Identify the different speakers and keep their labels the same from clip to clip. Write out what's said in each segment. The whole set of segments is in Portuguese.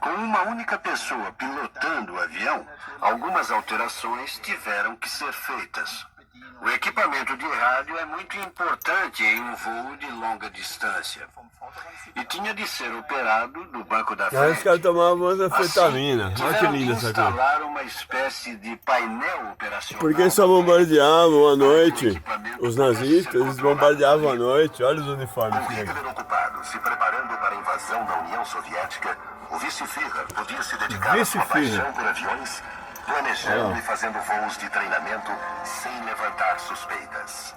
Speaker 1: Com uma única pessoa pilotando o avião, algumas alterações tiveram que ser feitas. O equipamento de rádio é muito importante em um voo de longa distância. E tinha de ser operado do banco da frente.
Speaker 2: Aí os caras tomavam anfetamina.
Speaker 1: Assim,
Speaker 2: Olha que linda essa coisa.
Speaker 1: instalar uma espécie de painel operacional.
Speaker 2: Porque só bombardeavam à noite. Os nazistas, eles bombardeavam à noite. Olha os uniformes
Speaker 1: Com
Speaker 2: que legal.
Speaker 1: Hitler ocupado, se preparando para a invasão da União Soviética, o vice-Führer podia se dedicar à sua paixão por aviões, planejando e fazendo voos de treinamento sem levantar suspeitas.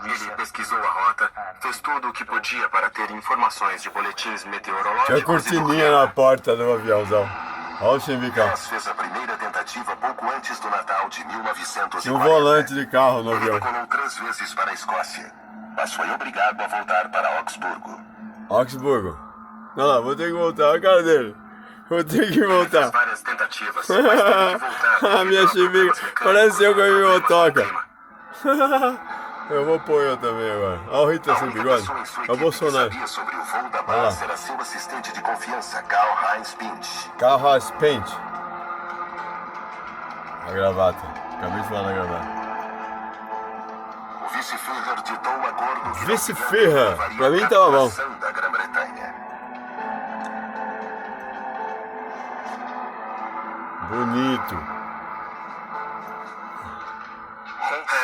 Speaker 1: Ele pesquisou a rota, fez tudo o que podia para ter informações de boletins meteorológicos.
Speaker 2: Tinha cortininha na porta do aviãozão. Olha o Chimbical.
Speaker 1: Hess fez a primeira tentativa pouco antes do Natal de 1940.
Speaker 2: Tinha um volante de carro no
Speaker 1: Ele
Speaker 2: avião.
Speaker 1: decolou 3 vezes para a Escócia, mas foi obrigado a voltar para Augsburgo.
Speaker 2: Augsburgo. Olha lá, vou ter que voltar. Olha a cara dele. Vou ter que voltar.
Speaker 1: Fez várias tentativas, mas teve que voltar.
Speaker 2: A minha Chimbica pareceu com a minha motoca. Eu vou pôr eu também agora. Olha o Hitler sem bigode. É o Bolsonaro.
Speaker 1: Sabia sobre o voo da base era seu assistente de confiança, Karl-Heinz Pinch.
Speaker 2: Carros Paint. A gravata. Acabei de falar da gravata.
Speaker 1: O vice-Führer ditou um acordo que
Speaker 2: Vice-Führer. Pra mim tava bom.
Speaker 1: da Grã-Bretanha.
Speaker 2: Bonito.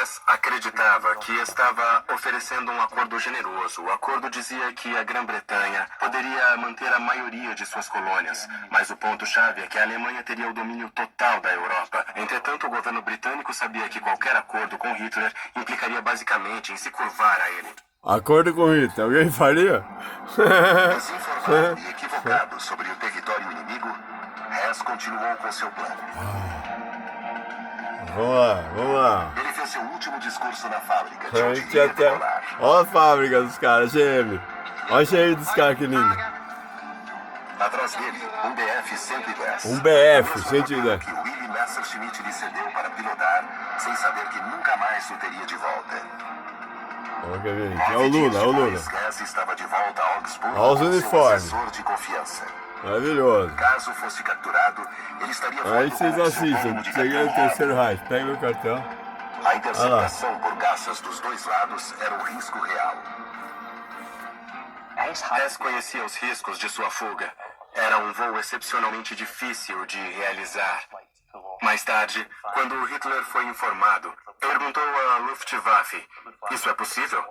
Speaker 1: Hess acreditava que estava oferecendo um acordo generoso. O acordo dizia que a Grã-Bretanha poderia manter a maioria de suas colônias, mas o ponto-chave é que a Alemanha teria o domínio total da Europa. Entretanto, o governo britânico sabia que qualquer acordo com Hitler implicaria basicamente em se curvar a ele.
Speaker 2: Acordo com Hitler. Alguém faria?
Speaker 1: Desinformado e equivocado sobre o território inimigo, Hess continuou com seu plano.
Speaker 2: Vamos lá, vamos lá.
Speaker 1: Ele fez seu último discurso na fábrica de
Speaker 2: A
Speaker 1: onde
Speaker 2: gente
Speaker 1: ia
Speaker 2: até...
Speaker 1: decolar.
Speaker 2: Olha a fábrica dos caras, GM. Olha o cheio dos caras, que lindo.
Speaker 1: Atrás dele, um BF-110.
Speaker 2: Um BF-110.
Speaker 1: Que Willy Messerschmitt lhe cedeu para pilotar, sem saber que nunca mais o teria de volta.
Speaker 2: Olha que lindo. É o Lula, é o Lula.
Speaker 1: Hess estava de volta a Augsburgo
Speaker 2: Olha os
Speaker 1: com seu
Speaker 2: uniformes.
Speaker 1: assessor de confiança.
Speaker 2: Maravilhoso.
Speaker 1: Caso fosse capturado, ele estaria
Speaker 2: Aí
Speaker 1: voando
Speaker 2: vocês
Speaker 1: com seu
Speaker 2: assistem.
Speaker 1: dono de
Speaker 2: Cheguei no
Speaker 1: cartão
Speaker 2: terceiro raio. Pega meu cartão.
Speaker 1: A interceptação por caças dos dois lados era um risco real. Hess conhecia os riscos de sua fuga. Era um voo excepcionalmente difícil de realizar. Mais tarde, quando Hitler foi informado, perguntou à Luftwaffe: "Isso é possível?"